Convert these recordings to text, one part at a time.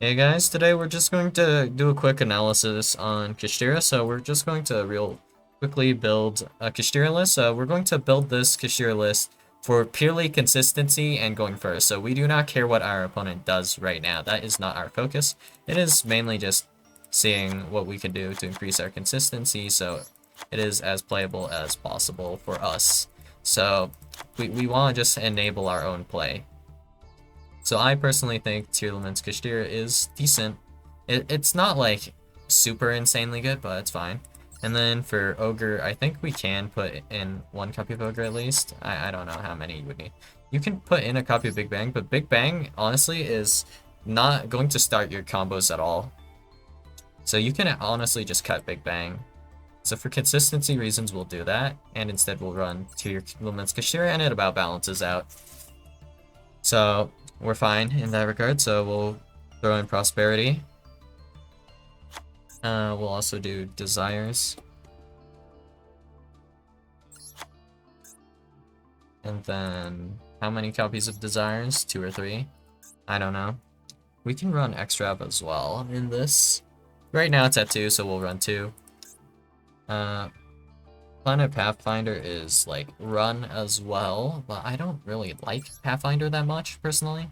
Hey guys, today we're just going to do a quick analysis on Kashtira. So we're just going to real quickly build a Kashtira list. So we're going to build this Kashtira list for purely consistency and going first. So we do not care what our opponent does right now. That is not our focus. It is mainly just seeing what we can do to increase our consistency so it is as playable as possible for us. So we want to just enable our own play. So I personally think Tearlaman's Kashtira is decent. It's not like super insanely good, but it's fine. And then for Ogre, I think we can put in one copy of Ogre at least. I don't know how many you would need. You can put in a copy of Big Bang, but Big Bang, honestly, is not going to start your combos at all. So you can honestly just cut Big Bang. So for consistency reasons, we'll do that, and instead we'll run Tearlaman's Kashtira, and it about balances out. So we're fine in that regard, so we'll throw in Prosperity. We'll also do Desires. And then, how many copies of Desires? 2 or 3? I don't know. We can run Extrav as well in this. Right now it's at 2, so we'll run 2. Planet Pathfinder is, like, run as well, but I don't really like Pathfinder that much, personally.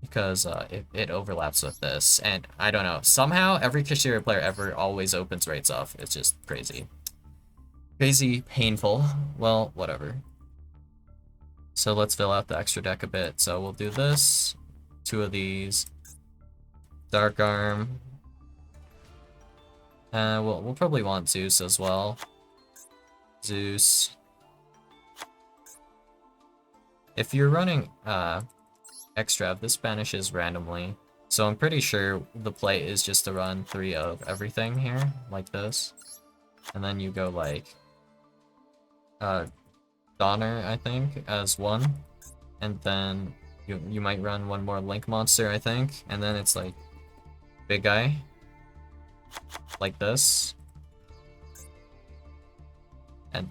Because it overlaps with this, and I don't know, somehow every Kashtira player ever always opens rates off. It's just crazy. Crazy painful. Well, whatever. So let's fill out the extra deck a bit. So we'll do this, 2 of these, Dark Arm. We'll probably want Zeus as well. Zeus. If you're running Extra, this banishes randomly. So I'm pretty sure the play is just to run 3 of everything here, like this. And then you go like Donner, I think, as 1. And then you might run 1 more Link monster, I think. And then it's like big guy. Like this. And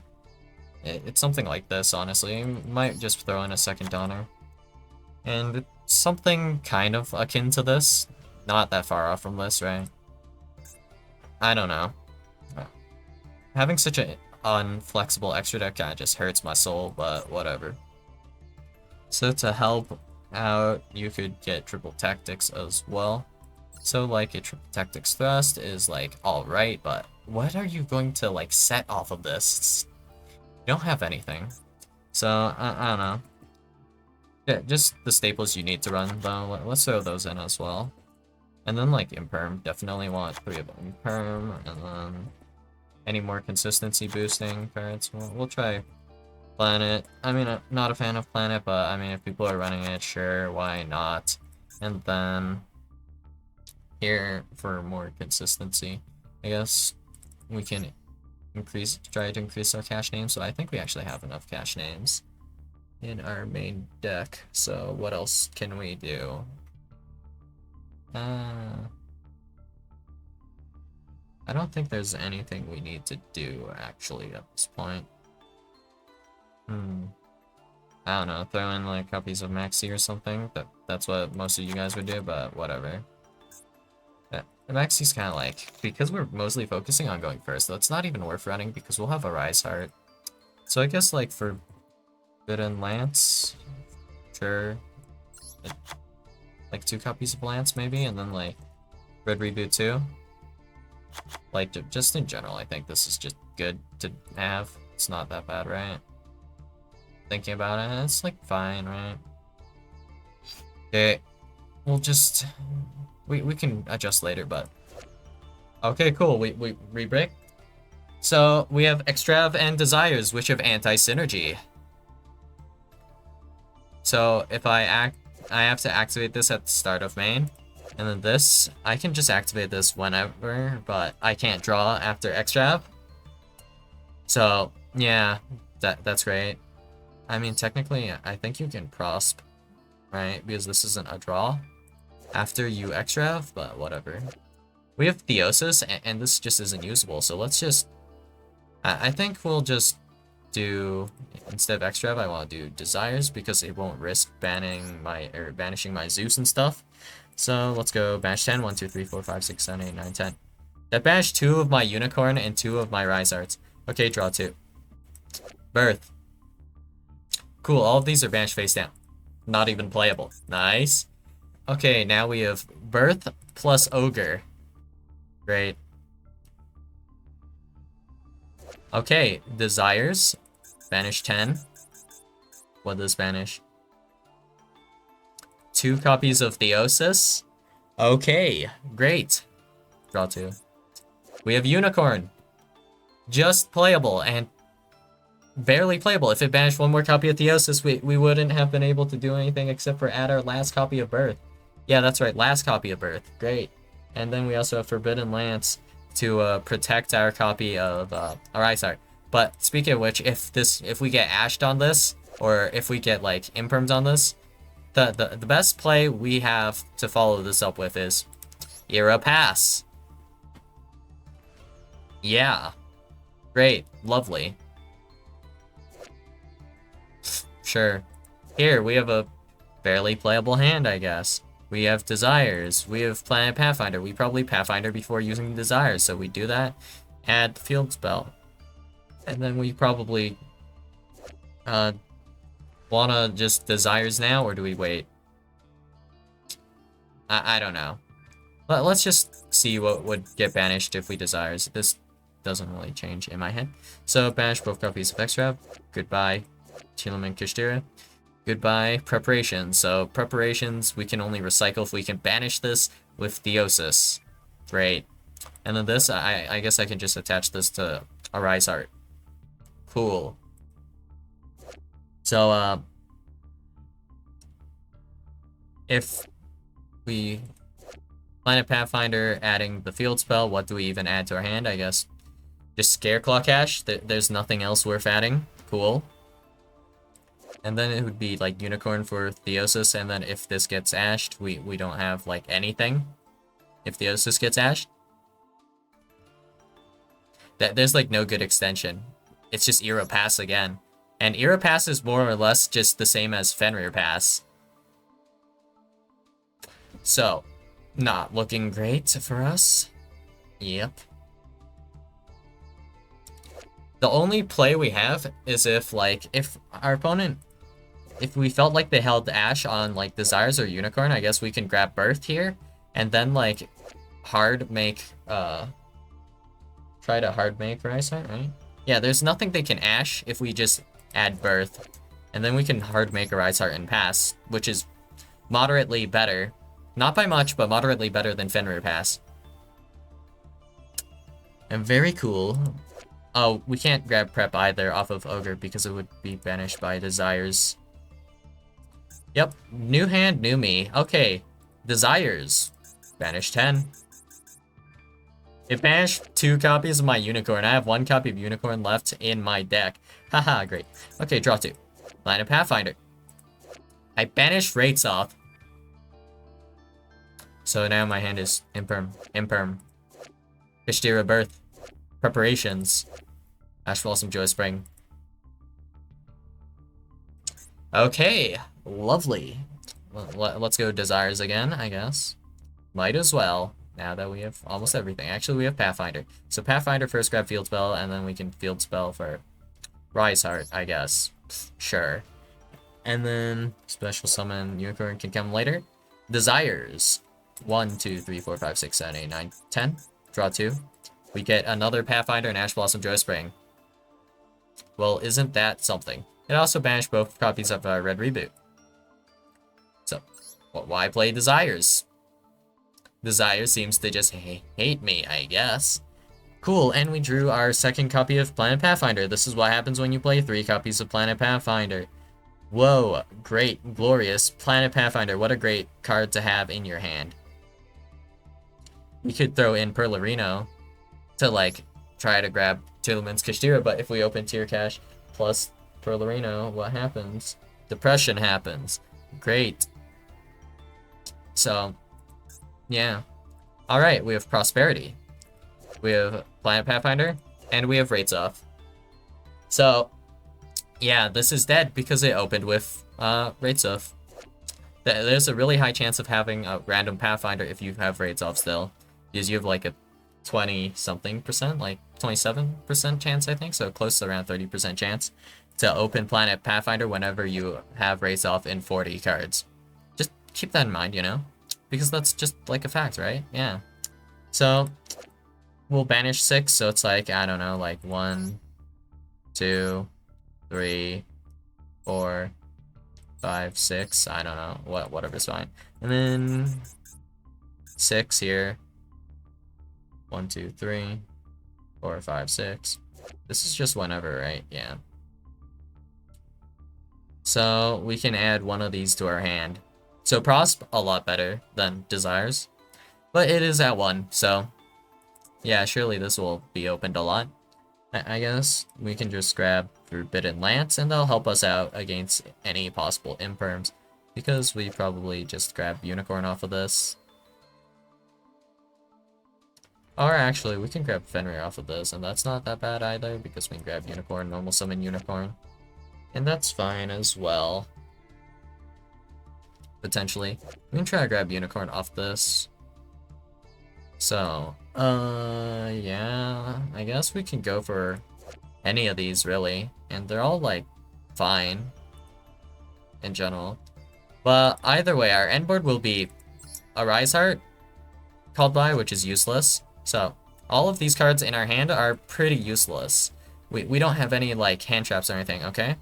it's something like this, honestly. You might just throw in a second Donner. And it's something kind of akin to this. Not that far off from this, right? I don't know. Having such an unflexible extra deck kinda just hurts my soul, but whatever. So to help out, you could get triple tactics as well. So like a triple tactics thrust is like alright, but what are you going to like set off of this? You don't have anything. So I don't know. Yeah, just the staples you need to run though. Let's throw those in as well. And then like Imperm, definitely want 3 of Imperm, and then any more consistency boosting cards. We'll try Planet. I mean, I'm not a fan of Planet, but I mean, if people are running it, sure, why not? And then here for more consistency, I guess we can try to increase our cash names. So I think we actually have enough cash names in our main deck. So what else can we do? I don't think there's anything we need to do actually at this point. I don't know, throw in like copies of Maxi or something. That's what most of you guys would do, but whatever. The Maxi's kind of like, because we're mostly focusing on going first, though it's not even worth running because we'll have a Rise Heart. So I guess like for Good and Lance, sure. Like 2 copies of Lance maybe, and then like Red Reboot 2. Like just in general, I think this is just good to have. It's not that bad, right? Thinking about it, it's like fine, right? Okay, we'll just we can adjust later, but okay, cool. We re-break. So we have Extrav and Desires, which have anti-synergy. So if I have to activate this at the start of main, and then this, I can just activate this whenever, but I can't draw after Extrav. So yeah, that's great. I mean, technically, I think you can prosp, right? Because this isn't a draw after you Extrav, but whatever. We have Theosis, and this just isn't usable, so let's just... I think we'll just do... Instead of Extrav, I want to do Desires, because it won't risk banning my... or banishing my Zeus and stuff. So let's go banish 10. 1, 2, 3, 4, 5, 6, 7, 8, 9, 10. That banished 2 of my unicorn and 2 of my rise arts. Okay, draw 2. Birth. Cool, all of these are banished face down. Not even playable. Nice. Okay, now we have birth plus ogre. Great. Okay, desires. Banish 10. What does banish? 2 copies of Theosis. Okay, great. Draw 2. We have unicorn. Just playable and barely playable. If it banished 1 more copy of Theosis, we wouldn't have been able to do anything except for add our last copy of birth. Yeah, that's right, last copy of birth. Great. And then we also have Forbidden Lance to protect our copy of Arise Art. But speaking of which, if we get ashed on this, or if we get like imperms on this, the best play we have to follow this up with is Era Pass. Yeah. Great. Lovely. Sure. Here, we have a fairly playable hand, I guess. We have Desires. We have Planet Pathfinder. We probably Pathfinder before using Desires, so we do that. Add the field spell. And then we probably wanna just Desires now, or do we wait? I don't know. Let's just see what would get banished if we Desires. This doesn't really change in my head. So banish both copies of Extra. Goodbye, Chilam and Kashtira. Goodbye, Preparations. So Preparations, we can only recycle if we can banish this with Theosis. Great. And then this, I guess I can just attach this to Arise Art. Cool. So, if we Planet Pathfinder adding the field spell, what do we even add to our hand? I guess just Scareclaw Cache. There's nothing else worth adding. Cool. And then it would be like Unicorn for Theosis, and then if this gets ashed, we don't have like anything. If Theosis gets ashed. There's like no good extension. It's just Era Pass again. And Era Pass is more or less just the same as Fenrir Pass. So, not looking great for us. Yep. The only play we have is if our opponent, if we felt like they held Ash on like Desires or Unicorn, I guess we can grab Birth here and then like hard make try to hard make Rise Art, right? Yeah, there's nothing they can Ash if we just add Birth. And then we can hard make a Rise Art and pass, which is moderately better. Not by much, but moderately better than Fenrir Pass. And very cool. Oh, we can't grab Prep either off of Ogre because it would be banished by Desires. Yep, new hand, new me. Okay, Desires. Banish 10. It banished 2 copies of my Unicorn. I have 1 copy of Unicorn left in my deck. Haha, great. Okay, draw 2. Planet Pathfinder. I banished Rates off. So now my hand is Imperm. Kashtira Birth. Preparations. Ash Blossom Joy Spring. Okay, lovely. Let's go Desires again, I guess. Might as well, now that we have almost everything. Actually, we have Pathfinder. So Pathfinder first grab Field Spell, and then we can Field Spell for Rise Heart, I guess. Sure. And then Special Summon Unicorn can come later. Desires. 1, 2, 3, 4, 5, 6, 7, 8, 9, 10. Draw 2. We get another Pathfinder and Ash Blossom Joy Spring. Well, isn't that something? It also banished both copies of Red Reboot. So, well, why play Desires? Desires seems to just hate me, I guess. Cool, and we drew our second copy of Planet Pathfinder. This is what happens when you play 3 copies of Planet Pathfinder. Whoa, great, glorious. Planet Pathfinder, what a great card to have in your hand. We could throw in Perlarino to, like, try to grab Tiddleman's Kashtira, but if we open Tier Cache plus Perlarino, what happens? Depression happens. Great. So, yeah. Alright, we have Prosperity. We have Planet Pathfinder, and we have Rates Off. So, yeah, this is dead because it opened with Rates Off. There's a really high chance of having a random Pathfinder if you have raids off still, because you have like a 20-something%, like 27% chance, I think, so close to around 30% chance to open Planet Pathfinder whenever you have raids off in 40 cards. Just keep that in mind, you know? Because that's just like a fact, right? Yeah. So we'll banish 6, so it's like, I don't know, like 1, 2, 3, 4, 5, 6, I don't know, whatever's fine. And then 6 here. 1, 2, 3, 4, 5, 6. This is just whenever, right? Yeah. So we can add one of these to our hand. So Prosp, a lot better than Desires. But it is at 1, so yeah, surely this will be opened a lot. I guess we can just grab Forbidden Lance, and they'll help us out against any possible imperms, because we probably just grab Unicorn off of this. Or actually, we can grab Fenrir off of this, and that's not that bad either, because we can grab Unicorn, normal summon Unicorn. And that's fine as well. Potentially. We can try to grab Unicorn off this. So, yeah, I guess we can go for any of these, really. And they're all, like, fine in general. But either way, our end board will be a Rise Heart called by, which is useless. So, all of these cards in our hand are pretty useless. We don't have any, like, hand traps or anything, okay?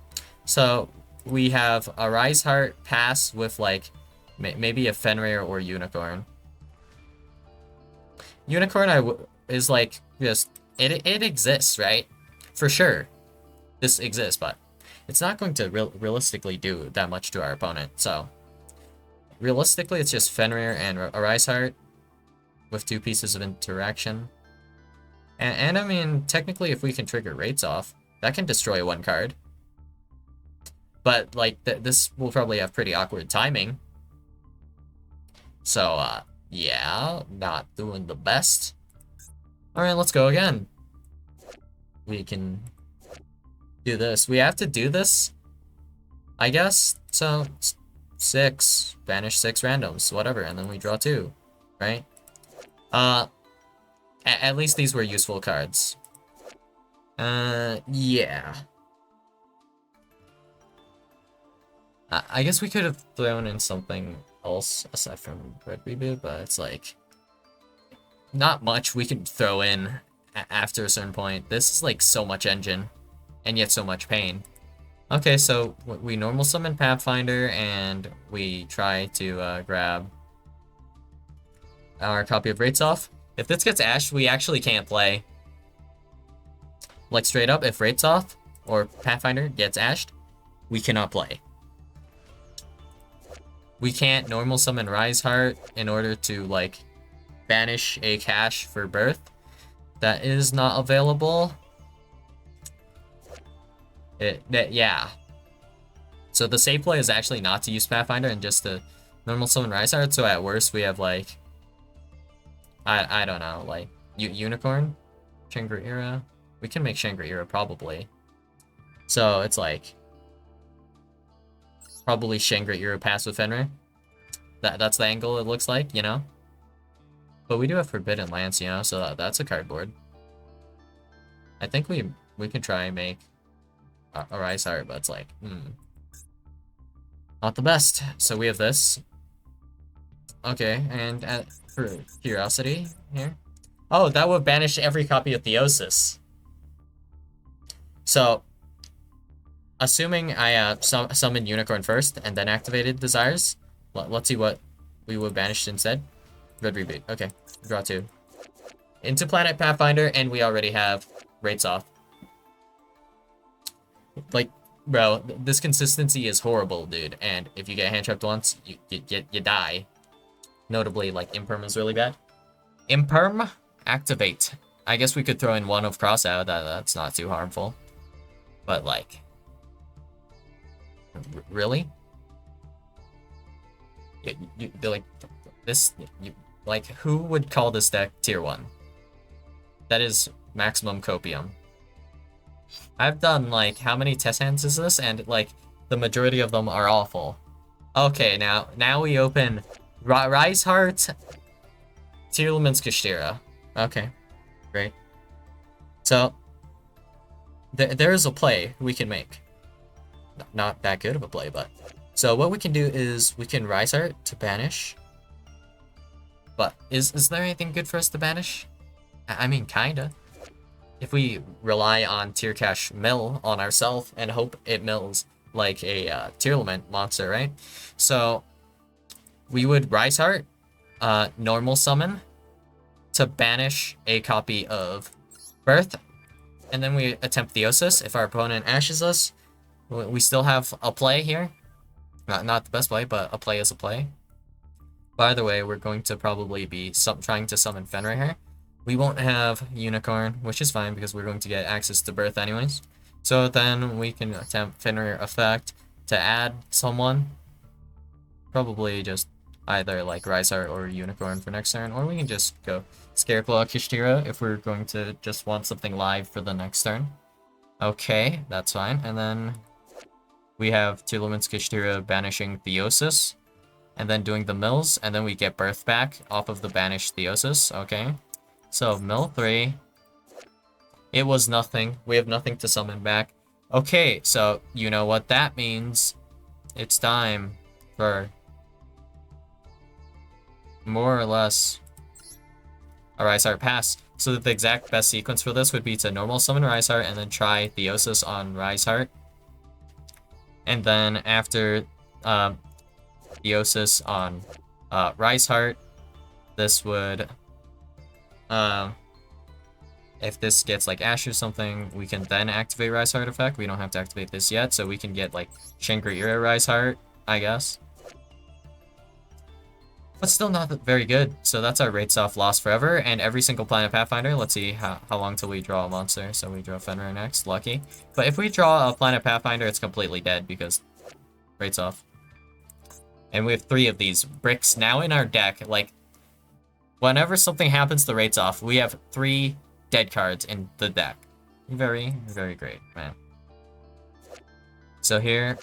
So, we have a Rise Heart pass with, like, maybe a Fenrir or Unicorn. Unicorn is like just it exists, right? For sure, this exists, but it's not going to realistically do that much to our opponent. So realistically, it's just Fenrir and a Rise Heart with 2 pieces of interaction. And I mean, technically, if we can trigger Rates off, that can destroy 1 card. But like this will probably have pretty awkward timing. So yeah, not doing the best. Alright, let's go again. We can do this. We have to do this, I guess. So, 6. Banish 6 randoms, whatever, and then we draw 2, right? At least these were useful cards. Yeah. I guess we could have thrown in something else aside from Red Reboot, but it's like not much we can throw in after a certain point. This is like so much engine and yet so much pain. Okay, so we normal summon Pathfinder and we try to grab our copy of Rates off. If this gets ashed, we actually can't play. Like straight up, if Rates off or Pathfinder gets ashed, we cannot play. We can't normal summon Rise Heart in order to, like, banish a cache for birth. That is not available. Yeah. So the safe play is actually not to use Pathfinder and just to normal summon Rise Heart, so at worst we have, like, I don't know, like, Unicorn? Shangri-Ira? We can make Shangri-Ira, probably. So it's like probably Shangri-Ira pass with Fenrir. That's the angle it looks like, you know? But we do have Forbidden Lance, you know, so that's a cardboard. I think we can try and make a Rise Heart, but it's like, not the best. So we have this. Okay, and for curiosity here. Oh, that would banish every copy of Theosis. So, assuming I summoned Unicorn first and then activated Desires, let's see what we would banish instead. Red Reboot. Okay, draw 2. Into Planet Pathfinder, and we already have Rates off. Like, bro, this consistency is horrible, dude. And if you get hand trapped once, you die. Notably, like, Imperm is really bad. Imperm, activate. I guess we could throw in 1 of Crossout. That's not too harmful. But, like, really? They're like, this, like, who would call this deck tier 1? That is maximum copium. I've done, like, how many test hands is this? And, like, the majority of them are awful. Okay, now we open Rise Heart, Tearlaman's Kashtira. Okay, great. So there is a play we can make. Not that good of a play, but so what we can do is we can Rise Heart to banish. But is there anything good for us to banish? I mean, kinda. If we rely on Tear Cash mill on ourselves and hope it mills like a Tearlament monster, right? So we would Rise Heart, normal summon to banish a copy of Birth, and then we attempt Theosis. If our opponent ashes us, we still have a play here. Not the best play, but a play is a play. By the way, we're going to probably be trying to summon Fenrir here. We won't have Unicorn, which is fine because we're going to get access to Birth anyways. So then we can attempt Fenrir effect to add someone. Probably just either like Rise Heart or Unicorn for next turn, or we can just go Scareclaw Kashtira if we're going to just want something live for the next turn. Okay, that's fine. And then we have Tearlaman's Kashtira banishing Theosis, and then doing the mills, and then we get Birth back off of the banished Theosis. Okay, so mill 3. It was nothing. We have nothing to summon back. Okay, so you know what that means. It's time for more or less a Rise Heart pass. So the exact best sequence for this would be to normal summon Rise Heart and then try Theosis on Rise Heart. And then after Theosis on Rise Heart, this would if this gets like Ash or something, we can then activate Rise Heart effect. We don't have to activate this yet, so we can get like Shangri-La Rise Heart, I guess. But still not very good. So that's our rates off lost forever, and every single Planet Pathfinder. Let's see how long till we draw a monster. So we draw Fenrir next, lucky. But if we draw a Planet Pathfinder, it's completely dead because rates off. And we have 3 of these bricks now in our deck. Like, whenever something happens to rates off, we have 3 dead cards in the deck. Very, very great, man. So here,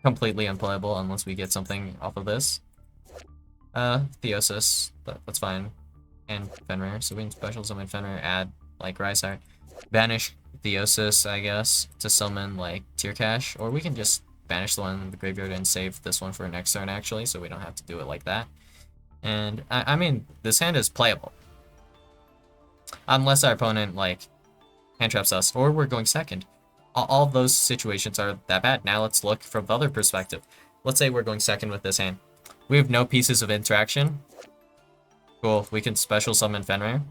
completely unplayable unless we get something off of this. Theosis, that's fine. And Fenrir, so we can special summon Fenrir, add, like, Rise Heart. Banish Theosis, I guess, to summon, like, Tear Cash. Or we can just banish the one in the graveyard and save this one for next turn, actually, so we don't have to do it like that. And, I mean, this hand is playable. Unless our opponent, like, hand traps us, or we're going second. All of those situations are that bad. Now let's look from the other perspective. Let's say we're going second with this hand. We have no pieces of interaction. Cool, we can special summon Fenrir.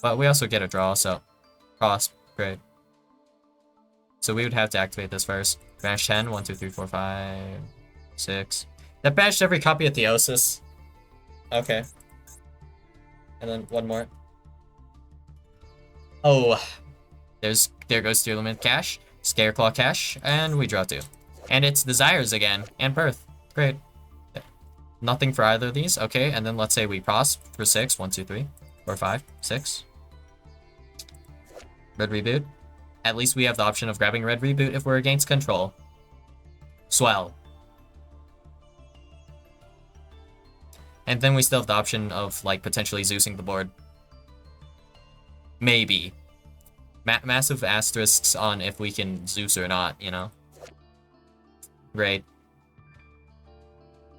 But we also get a draw, so cross, great. So we would have to activate this first. Banish 10, 1, 2, 3, 4, 5, 6. That banished every copy of Theosis. Okay. And then one more. Oh, there goes Tearlament Cash, Scareclaw Cash, and we draw 2. And it's Desires again, and Birth. Great. Nothing for either of these. Okay, and then let's say we cross for 6. 1, 2, 3, 4, 5, 6. Red Reboot. At least we have the option of grabbing Red Reboot if we're against control. Swell. And then we still have the option of, like, potentially Zeusing the board. Maybe. Massive asterisks on if we can Zeus or not, you know? Great.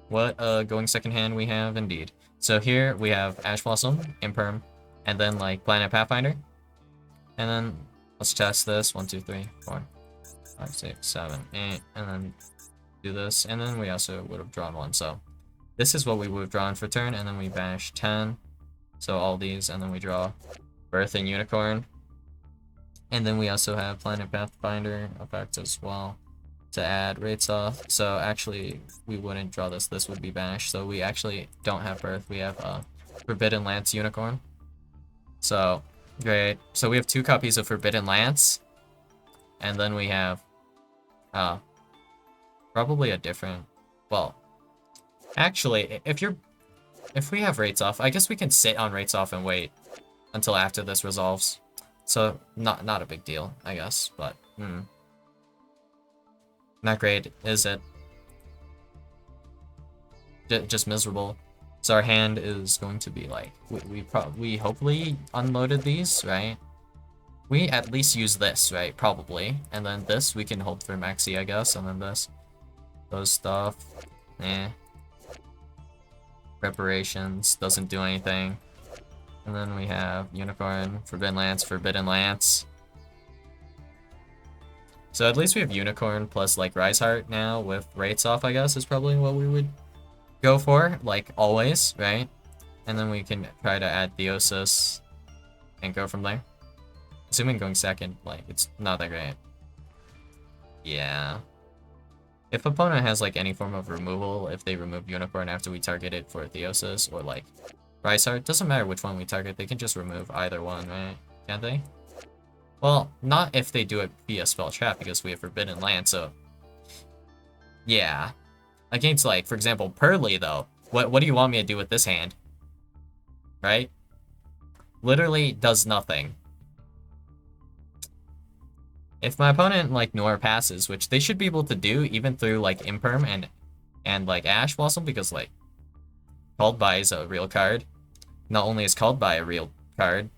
What a going second hand we have, indeed. So here we have Ash Blossom, Imperm, and then, like, Planet Pathfinder. And then let's test this. 1, 2, 3, 4, 5, 6, 7, 8, and then do this. And then we also would have drawn 1, so this is what we would have drawn for turn, and then we banish 10. So all these, and then we draw Birth and Unicorn. And then we also have Planet Pathfinder effect as well to add rates off. So actually, we wouldn't draw this. This would be banished. So we actually don't have Birth. We have Forbidden Lance Unicorn. So, great. So we have 2 copies of Forbidden Lance. And then we have probably a different... Well, actually, if we have rates off, I guess we can sit on rates off and wait until after this resolves. So, not a big deal, I guess, but, Not great, is it? Just miserable. So our hand is going to be like, we hopefully unloaded these, right? We at least use this, right? Probably. And then this we can hold for Maxi, I guess. And then this. Those stuff. Eh. Preparations. Doesn't do anything. And then we have Unicorn, Forbidden Lance, Forbidden Lance. So at least we have Unicorn plus like Rise Heart now with rates off, I guess, is probably what we would go for, like always, right? And then we can try to add Theosis and go from there. Assuming going second, like, it's not that great. Yeah. If opponent has like any form of removal, if they remove Unicorn after we target it for Theosis or like Rise Heart, doesn't matter which one we target, they can just remove either one, right? Can't they? Well, not if they do it via Spell Trap because we have Forbidden Land, so... Yeah. Against like, for example, Pearly though, what do you want me to do with this hand? Right? Literally does nothing. If my opponent like Noir passes, which they should be able to do even through like Imperm and like Ash Blossom, because like Called By is a real card. Not only is Called By a real card,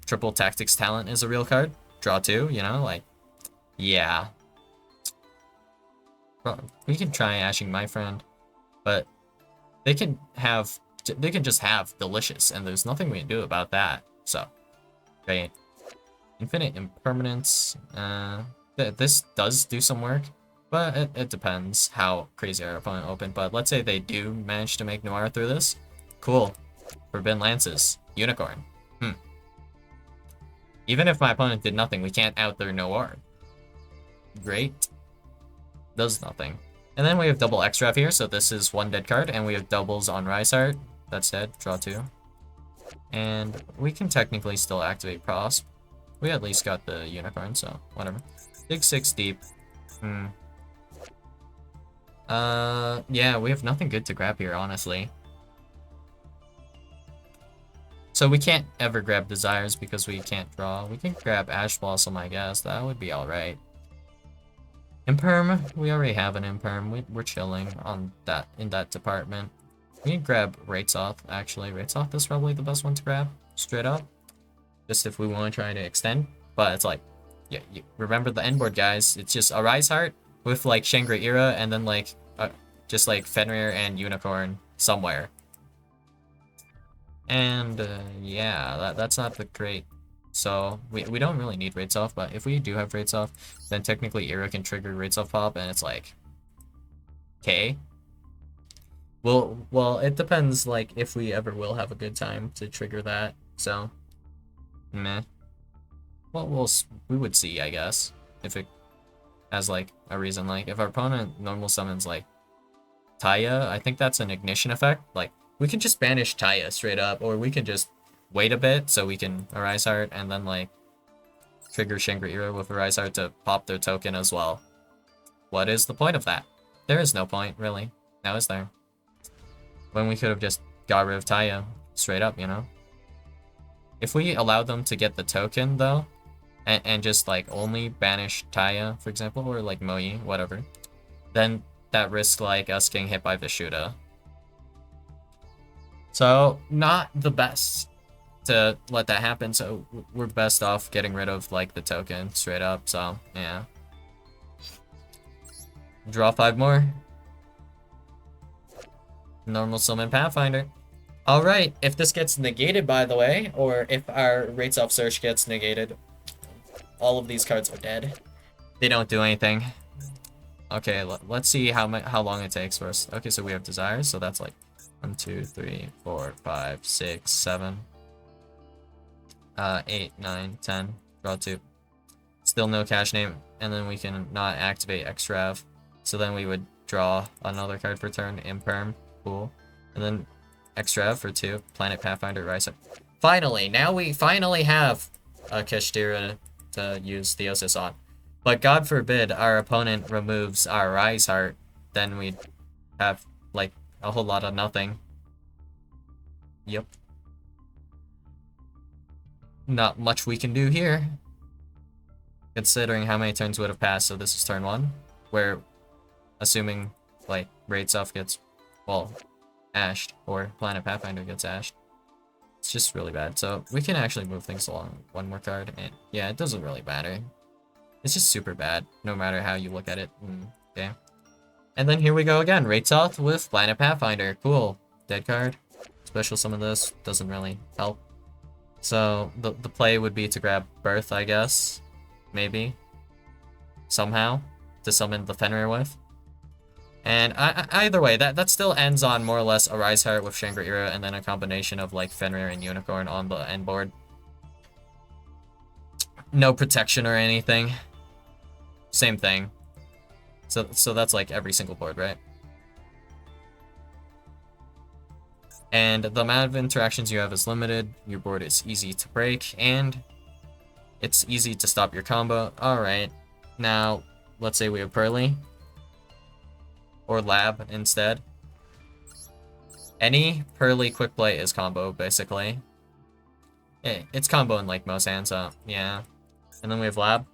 Triple Tactics Talent is a real card. Draw 2, you know, like, yeah. We can try ashing my friend, but they can just have Delicious, and there's nothing we can do about that. So, great. Infinite Impermanence. This does do some work, but it depends how crazy our opponent opened. But let's say they do manage to make Noir through this. Cool. Forbidden Lances. Unicorn. Even if my opponent did nothing, we can't out their Noir. Great. Does nothing. And then we have double X-Rev here, so this is one dead card, and we have doubles on Rise Heart. That's dead. Draw 2. And we can technically still activate Prosp. We at least got the Unicorn, so whatever. Dig 6 deep. Yeah, we have nothing good to grab here, honestly. So we can't ever grab Desires because we can't draw. We can grab Ash Blossom, I guess. That would be alright. Imperm, we already have an Imperm. We're chilling on that in that department. We can grab Ratesoth, actually. Ratesoth is probably the best one to grab, straight up. Just if we want to try to extend. But it's like, yeah, you remember the end board, guys. It's just a Rise Heart with like Shangri-Ira and then like just like Fenrir and Unicorn somewhere. And yeah, that's not the great. So we don't really need Rates Off, but if we do have Rates Off, then technically Ira can trigger Rates Off pop, and it's like, okay. Well, it depends like if we ever will have a good time to trigger that. So, meh. Well, we would see, I guess, if it has like a reason. Like if our opponent normal summons like Taya, I think that's an ignition effect. Like we can just banish Taya straight up, or we can just wait a bit so we can Arise Heart and then like trigger Shangri-Ira with Arise Heart to pop their token as well. What is the point of that? There is no point, really. Now is there? When we could have just got rid of Taya straight up, you know? If we allow them to get the token though, and just like only banish Taya, for example, or like Moi, whatever, then that risks like us getting hit by Vishuda. So not the best to let that happen, so we're best off getting rid of like the token straight up. So yeah, draw 5 more. Normal summon Pathfinder. Alright, if this gets negated, by the way, or if our Rates Off Search gets negated, all of these cards are dead. They don't do anything. Okay, let's see how long it takes first. Okay, so we have Desires, so that's like 1, 2, 3, 4, 5, 6, 7, 8, 9, 10. Draw 2. Still no cash name, and then we can not activate X-Rav. So then we would draw another card per turn, Imperm. Cool. And then X-Rav for 2. Planet Pathfinder, Rise Up. Finally! Now we finally have a Kashtira to use Theosis on. But God forbid our opponent removes our Rise Heart, then we'd have, like, a whole lot of nothing. Yep. Not much we can do here, considering how many turns would have passed. So this is turn 1. where, assuming, like, Raid stuff gets, well, ashed, or Planet Pathfinder gets ashed. It's just really bad. So we can actually move things along one more card, and yeah, it doesn't really matter. It's just super bad, no matter how you look at it. Okay. And then here we go again. Raid South with Planet Pathfinder. Cool. Dead card. Special summon this. Doesn't really help. So the play would be to grab Birth, I guess. Maybe. Somehow. To summon the Fenrir with. And either way, that still ends on more or less a Rise Heart with Shangri-Ira and then a combination of like Fenrir and Unicorn on the end board. No protection or anything. Same thing. So that's like every single board, right? And the amount of interactions you have is limited. Your board is easy to break, and it's easy to stop your combo. Alright. Now, let's say we have Pearly. Or Lab instead. Any Pearly quick play is combo, basically. It's combo in like most hands, so yeah. And then we have Lab.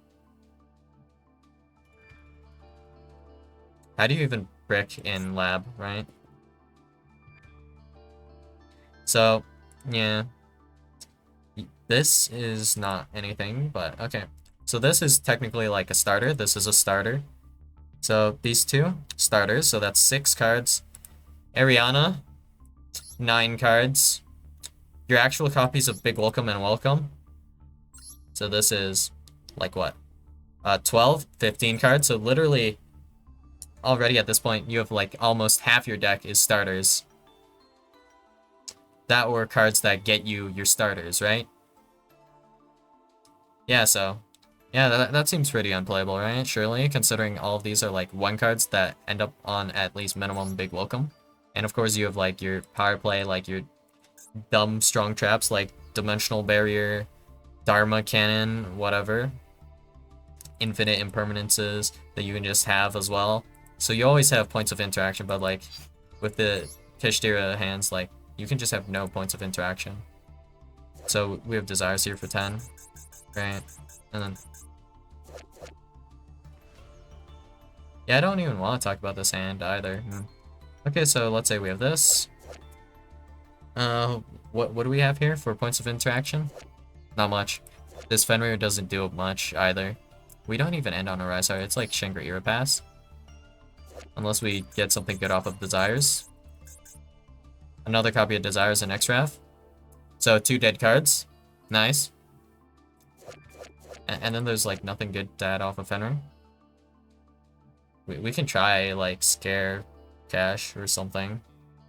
How do you even brick in Lab, right? So, yeah. This is not anything, but okay. So this is technically like a starter. This is a starter. So these two starters, so that's 6 cards. Ariana, 9 cards. Your actual copies of Big Welcome and Welcome. So this is like what? 12, 15 cards. So literally already at this point you have like almost half your deck is starters. That were cards that get you your starters, right? Yeah, so yeah, that seems pretty unplayable, right? Surely, considering all of these are like 1 cards that end up on at least minimum Big Welcome. And of course you have like your power play, like your dumb strong traps like Dimensional Barrier, Dharma Cannon, whatever. Infinite impermanences that you can just have as well. So you always have points of interaction, but like with the Kashtira hands, like you can just have no points of interaction. So we have Desires here for 10, right? And then yeah, I don't even want to talk about this hand either. Okay, so let's say we have this. What do we have here for points of interaction? Not much. This Fenrir doesn't do much either. We don't even end on a Rise Heart. It's like Shangri-Ira pass. Unless we get something good off of Desires. Another copy of Desires and X-Rav. So 2 dead cards. Nice. And then there's like nothing good to add off of Fenrir. We can try like Scare Cash or something.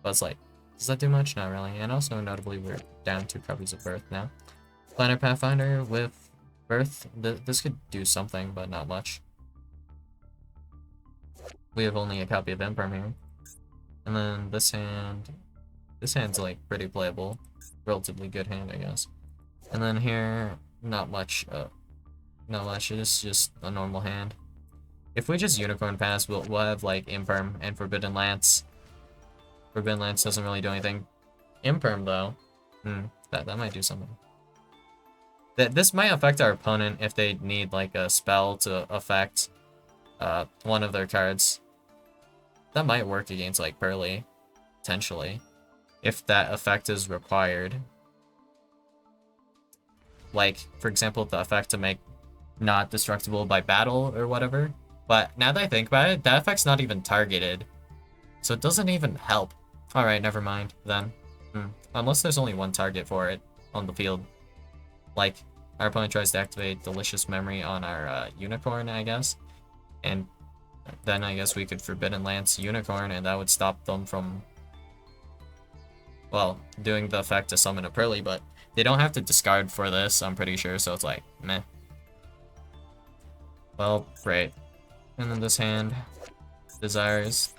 But it's like, does that do much? Not really. And also notably we're down 2 copies of Birth now. Planet Pathfinder with Birth. This could do something, but not much. We have only a copy of Imperm here. And then this hand... This hand's like pretty playable. Relatively good hand, I guess. And then here, not much. Not much. It's just a normal hand. If we just Unicorn pass, we'll have like Imperm and Forbidden Lance. Forbidden Lance doesn't really do anything. Imperm though, that might do something. This might affect our opponent if they need like a spell to affect one of their cards. That might work against like Pearly, potentially, if that effect is required. Like, for example, the effect to make not destructible by battle or whatever. But now that I think about it, that effect's not even targeted. So it doesn't even help. Alright, never mind, then. Unless there's only 1 target for it on the field. Like, our opponent tries to activate Delicious Memory on our Unicorn, I guess. And then I guess we could Forbidden Lance Unicorn, and that would stop them from, well, doing the effect to summon a Pearly, but they don't have to discard for this, I'm pretty sure, so it's like, meh. Well, great. And then this hand, Desires.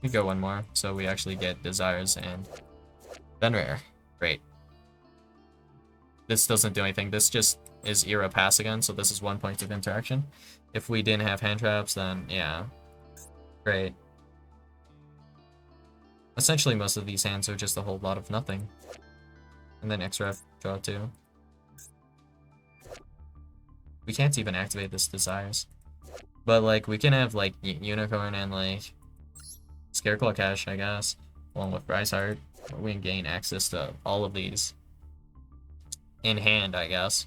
We go 1 more, so we actually get Desires and Fenrir. Great. This doesn't do anything. This just is Era Pass again, so this is 1 point of interaction. If we didn't have hand traps, then yeah. Great. Essentially, most of these hands are just a whole lot of nothing. And then X-Ref, draw 2. We can't even activate this Desires. But, like, we can have, like, Unicorn and, like, Scareclaw Cash, I guess, along with Rise Heart. We can gain access to all of these in hand, I guess.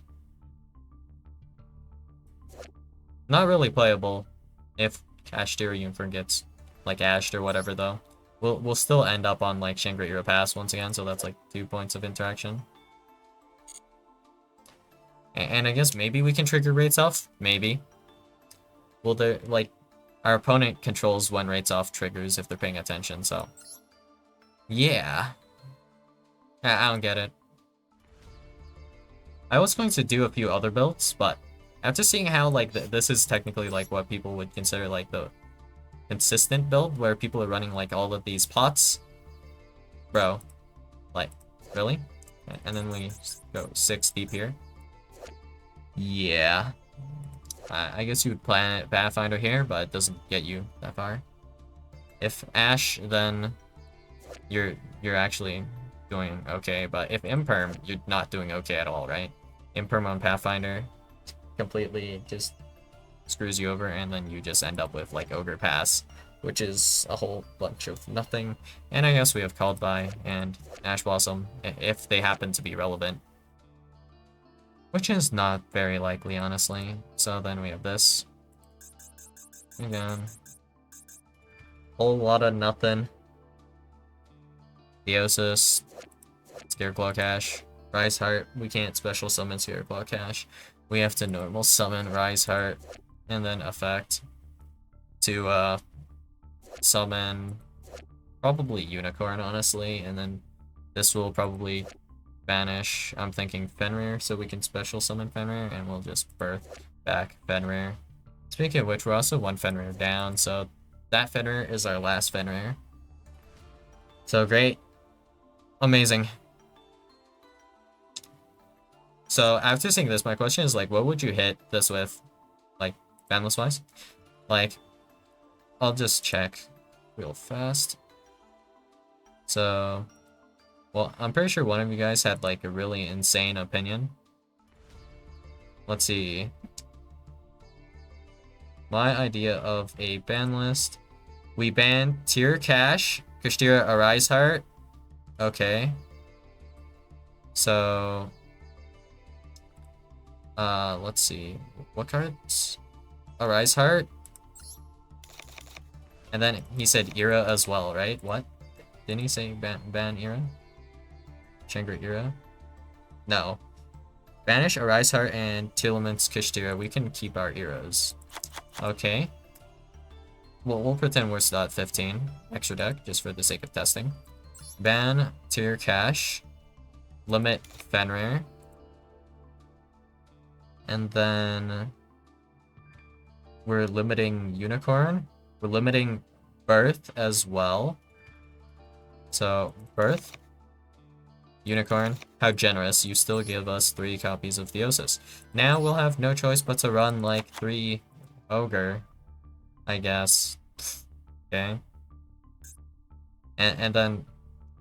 Not really playable if Kashtira Unicorn gets, like, ashed or whatever, though. We'll still end up on, like, Shangri-La Pass once again, so that's, like, 2 points of interaction. And I guess maybe we can trigger Rates Off? Maybe. Well, they're, like, our opponent controls when Rates Off triggers if they're paying attention, so... Yeah. I don't get it. I was going to do a few other builds, but after seeing how, like, this is technically, like, what people would consider, like, the consistent build, where people are running, like, all of these pots. Bro. Like, really? And then we go 6 deep here. Yeah. I guess you would plan Pathfinder here, but it doesn't get you that far. If Ash, then you're actually doing okay, but if Imperm, you're not doing okay at all, right? Imperm on Pathfinder completely just screws you over, and then you just end up with, like, Ogre Pass, which is a whole bunch of nothing. And I guess we have Called By and Ash Blossom, if they happen to be relevant. Which is not very likely, honestly. So then we have this. Again. Whole lot of nothing. Theosis. Scareclaw Cash. Rise Heart. We can't special summon Scareclaw Cash. We have to normal summon Rise Heart. And then effect. To, summon... probably Unicorn, honestly. And then this will probably... banish, I'm thinking Fenrir, so we can special summon Fenrir, and we'll just birth back Fenrir. Speaking of which, we're also 1 Fenrir down, so that Fenrir is our last Fenrir. So great. Amazing. So after seeing this, my question is, like, what would you hit this with? Like, bandless-wise? Like, I'll just check real fast. So... well, I'm pretty sure one of you guys had, like, a really insane opinion. Let's see. My idea of a ban list. We ban Tier Cash, Kashtira, Arise Heart. Okay. So... let's see. What cards? Arise Heart. And then he said Era as well, right? What? Didn't he say ban Era? Shangri-La? No. Banish, Arise Heart, and Telements Kashtira. We can keep our eras. Okay. Well, we'll pretend we're still at 15. Extra deck, just for the sake of testing. Ban Tier Cash. Limit Fenrir. And then... we're limiting Unicorn. We're limiting Birth as well. So, Birth. Unicorn, how generous. You still give us 3 copies of Theosis. Now we'll have no choice but to run, like, 3 Ogre, I guess. Okay. And then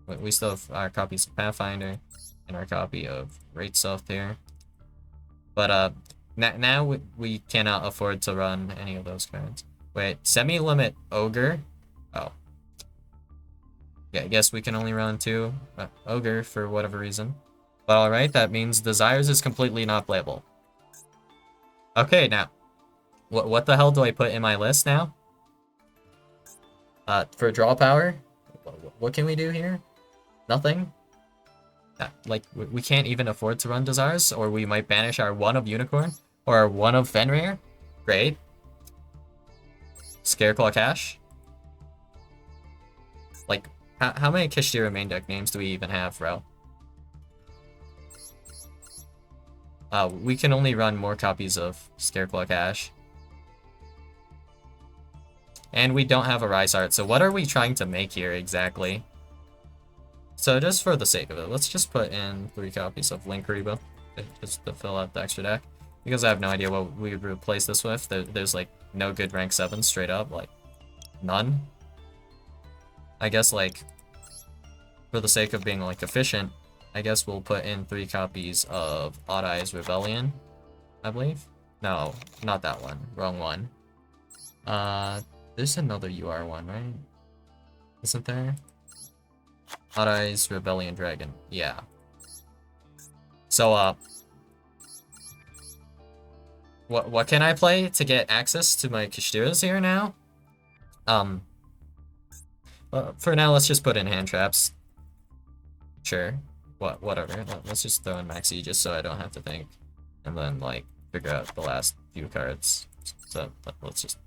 we still have our copies of Pathfinder and our copy of Great Self here. But, now we cannot afford to run any of those cards. Wait, semi-limit Ogre? Oh. Yeah, I guess we can only run 2 Ogre for whatever reason. But alright, that means Desires is completely not playable. Okay, now. What the hell do I put in my list now? For draw power? What can we do here? Nothing? Like, we can't even afford to run Desires? Or we might banish our 1 of Unicorn? Or our 1 of Fenrir? Great. Scareclaw Cash? Like... how many Kashtira main deck names do we even have, bro? We can only run more copies of Scareclaw Cash. And we don't have a Rise Art, so what are we trying to make here exactly? So just for the sake of it, let's just put in 3 copies of Link Reba, just to fill out the extra deck. Because I have no idea what we would replace this with. There's like no good rank 7 straight up, like none. I guess, like, for the sake of being, like, efficient, I guess we'll put in 3 copies of Odd Eyes Rebellion, I believe. No, not that one. Wrong one. There's another UR one, right? Isn't there? Hot Eyes, Rebellion Dragon. Yeah. So, what can I play to get access to my Kashtiras here now? For now, let's just put in hand traps. Sure. Whatever. Let's just throw in Maxi just so I don't have to think. And then, like, figure out the last few cards. So, let's just...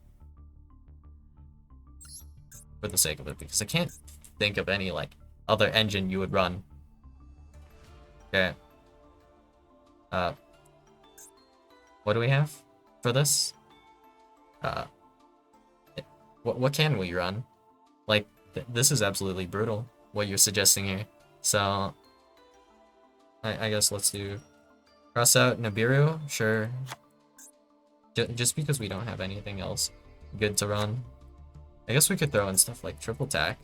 For the sake of it, because I can't think of any, like, other engine you would run. Okay. What do we have for this? What can we run? Like, this is absolutely brutal, what you're suggesting here. So, I guess let's do cross out Nibiru, sure. Just because we don't have anything else good to run. I guess we could throw in stuff like triple tack.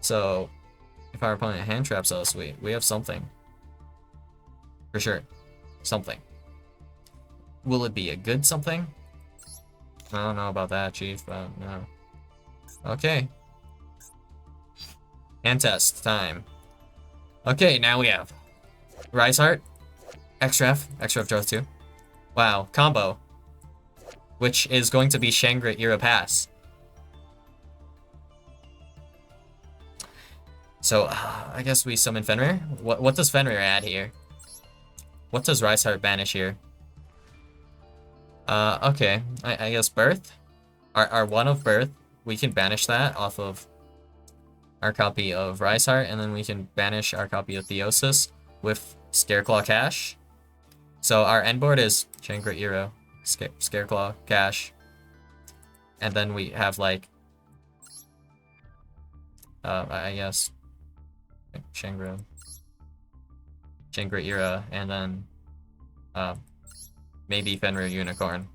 So, if our opponent hand traps us, we have something. For sure. Something. Will it be a good something? I don't know about that, Chief, but no. Okay. Hand test time. Okay, now we have Rise Heart, XREF draws 2. Wow, combo. Which is going to be Shangri Era Pass. So, I guess we summon Fenrir. What does Fenrir add here? What does Rise Heart banish here? Okay. I guess Birth? Our one of Birth, we can banish that off of our copy of Rise Heart, and then we can banish our copy of Theosis with Scareclaw Cash. So our end board is Shangri Era, Scareclaw Cash. And then we have, like, I guess Shangri Era, and then maybe Fenrir Unicorn.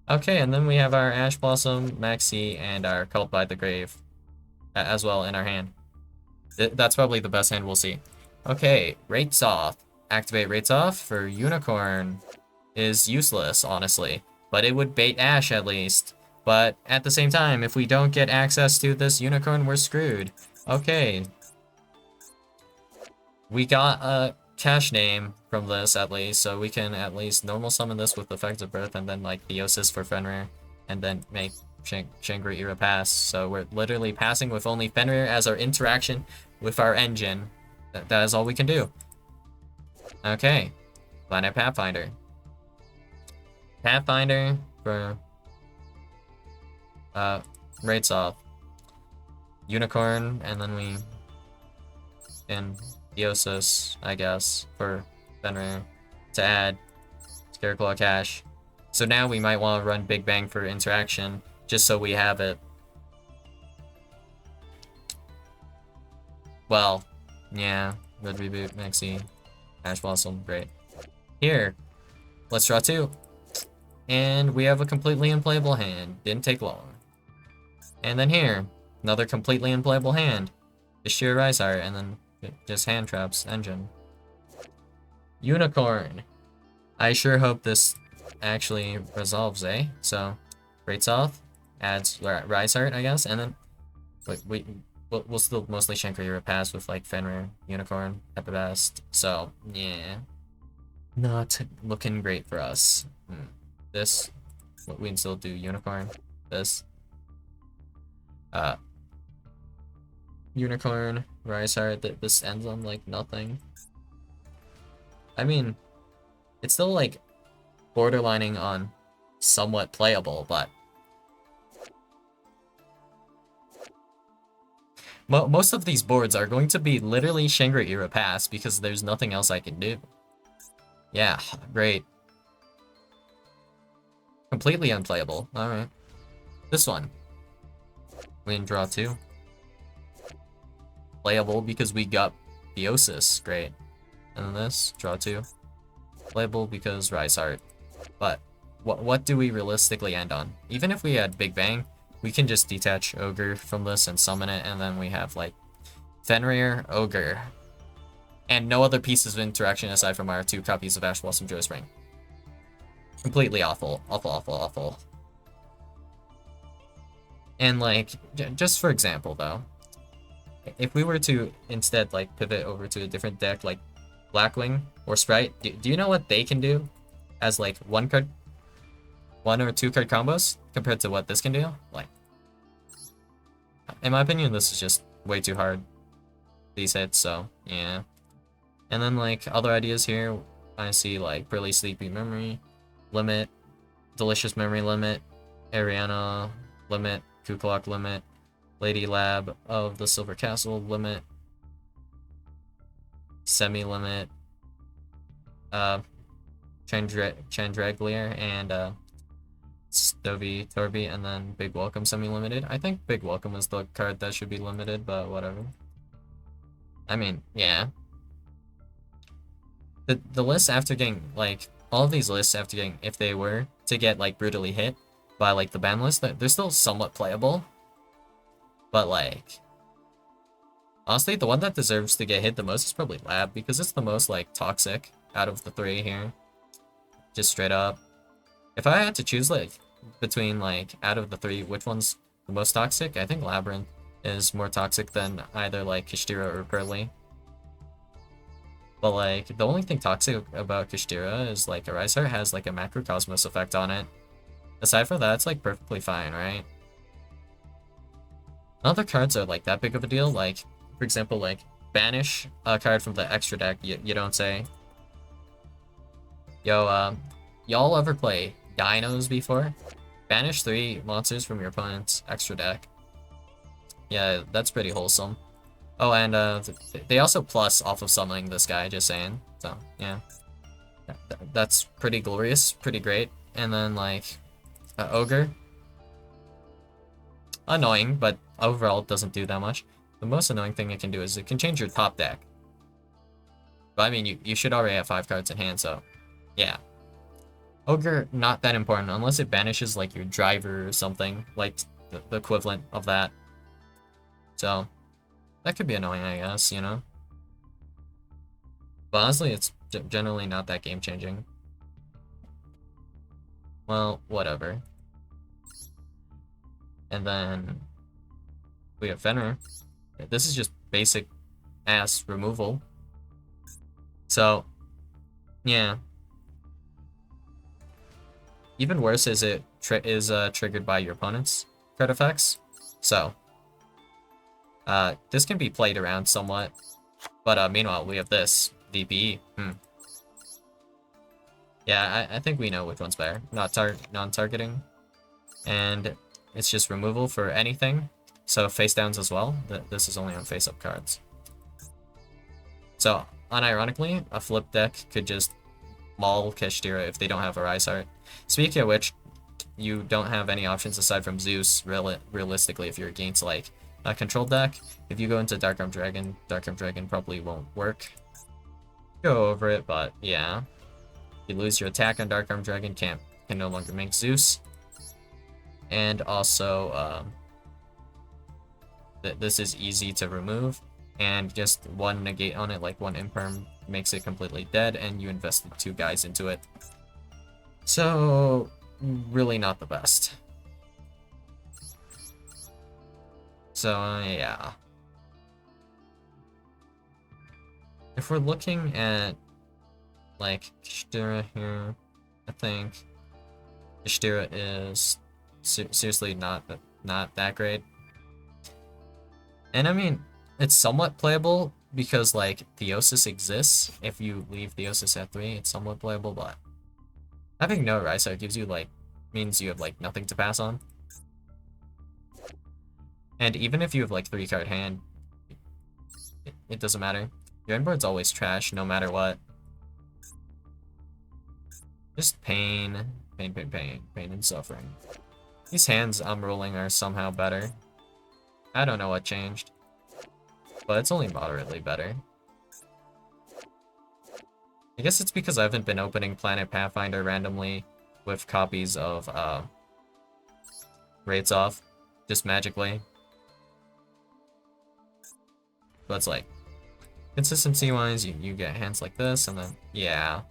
Okay, and then we have our Ash Blossom, Maxi, and our Cult by the Grave as well in our hand. That's probably the best hand we'll see. Okay, Rates Off. Activate Rates Off for Unicorn is useless, honestly, but it would bait Ash at least. But at the same time, if we don't get access to this Unicorn, we're screwed. Okay. We got a cash name from this at least, so we can at least normal summon this with Effective Birth and then, like, Theosis for Fenrir, and then make Shangri Era pass. So we're literally passing with only Fenrir as our interaction with our engine. That is all we can do. Okay. Planet Pathfinder. Pathfinder for Rates Off. Unicorn, and then we can Theosis, I guess, for Fenrir to add Scareclaw Cash. So now we might want to run Big Bang for interaction, just so we have it. Well, yeah, Red Reboot, Maxi, Ash Blossom, great. Here, let's draw 2. And we have a completely unplayable hand. Didn't take long. And then here, another completely unplayable hand. Just sheer Rise Heart, and then just hand traps, engine. Unicorn. I sure hope this actually resolves, eh? So, Rates Off, adds Rise Heart, I guess, and then we'll still mostly Shangri Era pass with, like, Fenrir, Unicorn at the best. So, yeah. Not looking great for us. This, we can still do Unicorn. This. Unicorn, Rise Heart, this ends on, like, nothing. I mean, it's still, like, borderlining on somewhat playable, but most of these boards are going to be literally Shangri Era pass because there's nothing else I can do. Yeah, great. Completely unplayable. Alright. This one. We can draw 2. Playable because we got Theosis. Great. And then this, draw 2. Playable because Rise Heart. But what do we realistically end on? Even if we had Big Bang, we can just detach Ogre from this and summon it, and then we have, like, Fenrir, Ogre. and no other pieces of interaction aside from our 2 copies of Ash Blossom Joy Spring. Completely awful. Awful, awful, awful. And, like, just for example, though, if we were to instead, like, pivot over to a different deck, like Blackwing or Sprite, do you know what they can do as, like, 1 or 2 card combos compared to what this can do? Like, in my opinion, this is just way too hard, these hits, so, yeah. And then, like, other ideas here, I see, like, Really Sleepy Memory, Limit, Delicious Memory Limit, Ariana Limit, Kuklok Limit, Lady Lab of the Silver Castle Limit, Semi-Limit, Chandraglier, and, Stovey Torby, and then Big Welcome Semi-Limited. I think Big Welcome is the card that should be limited, but whatever. I mean, yeah. The list after getting, like, all of these lists after getting, if they were to get, like, brutally hit by, like, the ban list, they're still somewhat playable. But, like, honestly, the one that deserves to get hit the most is probably Lab, because it's the most, like, toxic out of the 3 here. Just straight up. If I had to choose, like, between, like, out of the 3, which one's the most toxic, I think Labyrinth is more toxic than either, like, Kashtira or Pearly. But, like, the only thing toxic about Kashtira is, like, Arise Heart has, like, a Macrocosmos effect on it. Aside from that, it's, like, perfectly fine, right? None of the cards are, like, that big of a deal. Like, for example, like, banish a card from the extra deck, you don't say. Yo, y'all ever play Dinos before? Banish 3 monsters from your opponent's extra deck. Yeah, that's pretty wholesome. Oh, and they also plus off of summoning this guy, just saying. So, yeah. That's pretty glorious, pretty great. And then, like, Ogre. Annoying, but overall it doesn't do that much. The most annoying thing it can do is it can change your top deck. But I mean, you should already have 5 cards in hand, so yeah. Ogre, not that important, unless it banishes, like, your driver or something, like the equivalent of that. So, that could be annoying, I guess, you know? But honestly, it's generally not that game-changing. Well, whatever. And then we have Fenrir. This is just basic ass removal. So, yeah. Even worse is it triggered by your opponent's card effects. So, this can be played around somewhat. But meanwhile, we have this DPE. Yeah, I think we know which one's better. Non-targeting, and it's just removal for anything. So face downs as well. This is only on face-up cards. So unironically, a flip deck could just maul Kashtira if they don't have a Rise Heart. Speaking of which, you don't have any options aside from Zeus, realistically, if you're against, like, a control deck. If you go into Dark Arm Dragon probably won't work. Go over it, but yeah. You lose your attack on Dark Arm Dragon, can no longer make Zeus. And also, this is easy to remove, and just 1 negate on it, like 1 imperm, makes it completely dead, and you invested 2 guys into it. So, really not the best. So, yeah. If we're looking at, like, Kashtira here, I think Kashtira is seriously not that great. And I mean, it's somewhat playable because, like, Theosis exists. If you leave Theosis at 3, it's somewhat playable, but having no Rise Heart gives you, like, means you have, like, nothing to pass on. And even if you have, like, 3-card hand, it doesn't matter. Your inboard's always trash, no matter what. Just pain and suffering. These hands I'm rolling are somehow better. I don't know what changed, but it's only moderately better. I guess it's because I haven't been opening Planet Pathfinder randomly with copies of Rates Off, just magically. But it's like, Consistency-wise, you get hands like this, and then, yeah.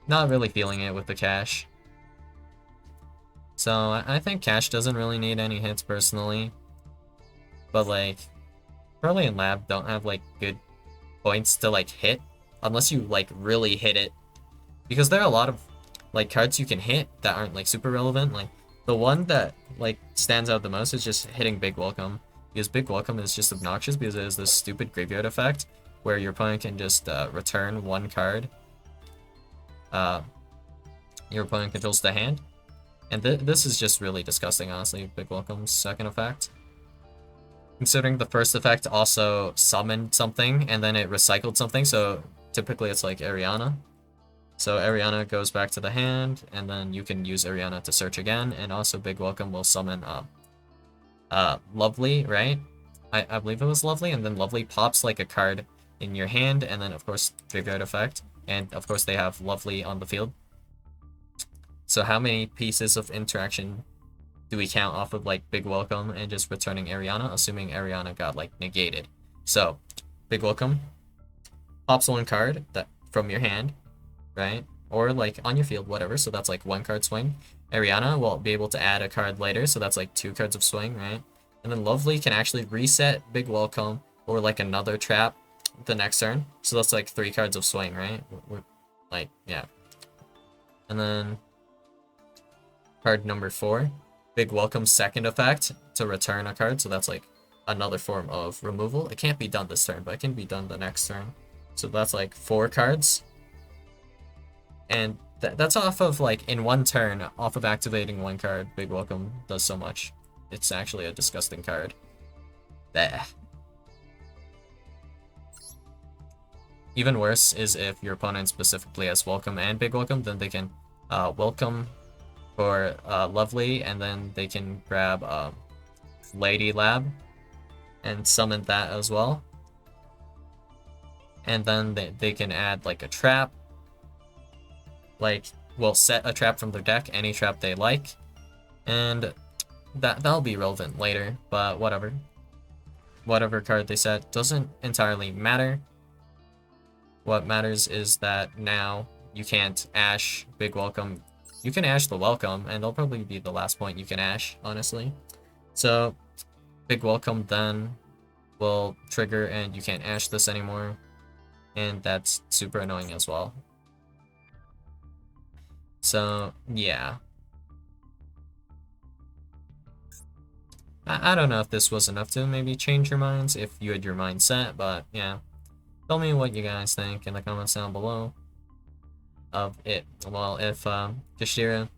Not really feeling it with the cash. So, I think cash doesn't really need any hits, personally. But, like, Pearly and Lab don't have, like, good points to, like, hit. Unless you, like, really hit it. Because there are a lot of, like, cards you can hit that aren't, like, super relevant. Like, the one that, like, stands out the most is just hitting Big Welcome. Because Big Welcome is just obnoxious because it has this stupid graveyard effect where your opponent can just return one card. Your opponent controls the hand. And this is just really disgusting, honestly, Big Welcome's second effect. Considering the first effect also summoned something and then it recycled something, so typically it's like Ariana. So Ariana goes back to the hand, and then you can use Ariana to search again, and also Big Welcome will summon Lovely, right? I believe it was Lovely, and then Lovely pops like a card in your hand, and then of course graveyard effect, and of course they have Lovely on the field. So how many pieces of interaction do we count off of like Big Welcome and just returning Ariana, assuming Ariana got like negated? So Big Welcome pops one card that from your hand, right? Or like on your field, whatever. So that's like one card swing. Ariana will be able to add a card later, so that's like 2 cards of swing, right? And then Lovely can actually reset Big Welcome or like another trap the next turn. So that's like 3 cards of swing, right? Like, yeah. And then card number 4, Big Welcome's second effect to return a card. So that's like another form of removal. It can't be done this turn, but it can be done the next turn. So that's like 4 cards. And that's off of, like, in one turn, off of activating one card. Big Welcome does so much. It's actually a disgusting card. Bleh. Even worse is if your opponent specifically has Welcome and Big Welcome, then they can Welcome for Lovely, and then they can grab Lady Lab and summon that as well. And then they can add, like, a trap. Like, will set a trap from their deck, any trap they like, and that'll be relevant later, but whatever. Whatever card they set doesn't entirely matter. What matters is that now you can't Ash Big Welcome. You can Ash the Welcome, and they'll probably be the last point you can Ash, honestly. So, Big Welcome then will trigger, and you can't Ash this anymore, and that's super annoying as well. So, yeah. I don't know if this was enough to maybe change your minds, if you had your mind set, but yeah. Tell me what you guys think in the comments down below of it. Well, if Kashtira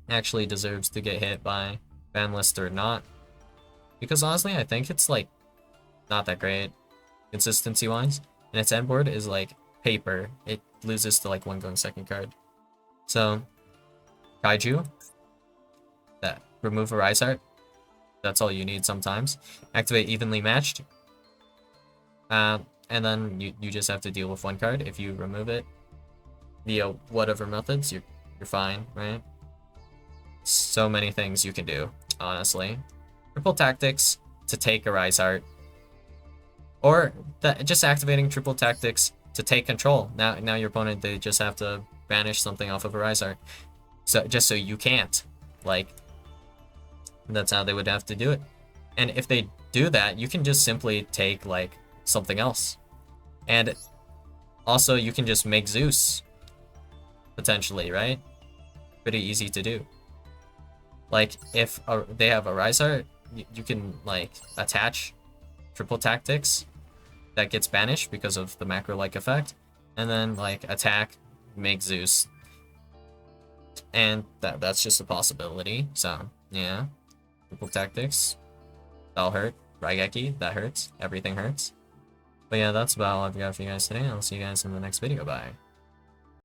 actually deserves to get hit by ban list or not. Because honestly, I think it's like not that great consistency-wise. And its end board is like paper. It loses to like one going second card. So, Kaiju, that remove a Rise Art. That's all you need sometimes. Activate Evenly Matched. And then you just have to deal with one card. If you remove it via whatever methods, you're fine, right? So many things you can do, honestly. Triple Tactics to take a Rise Art. Or just activating Triple Tactics to take control. Now your opponent, they just have to banish something off of a Rise Art. So just so you can't. Like, that's how they would have to do it. And if they do that, you can just simply take like something else. And also you can just make Zeus. Potentially, right? Pretty easy to do. Like, if they have a Rise Art, you can like attach Triple Tactics that gets banished because of the macro-like effect, and then like attack, make Zeus, and that's just a possibility. So yeah, Triple Tactics, that'll hurt. Raigeki, that hurts. Everything hurts. But yeah, that's about all I've got for you guys today. I'll see you guys in the next video. Bye.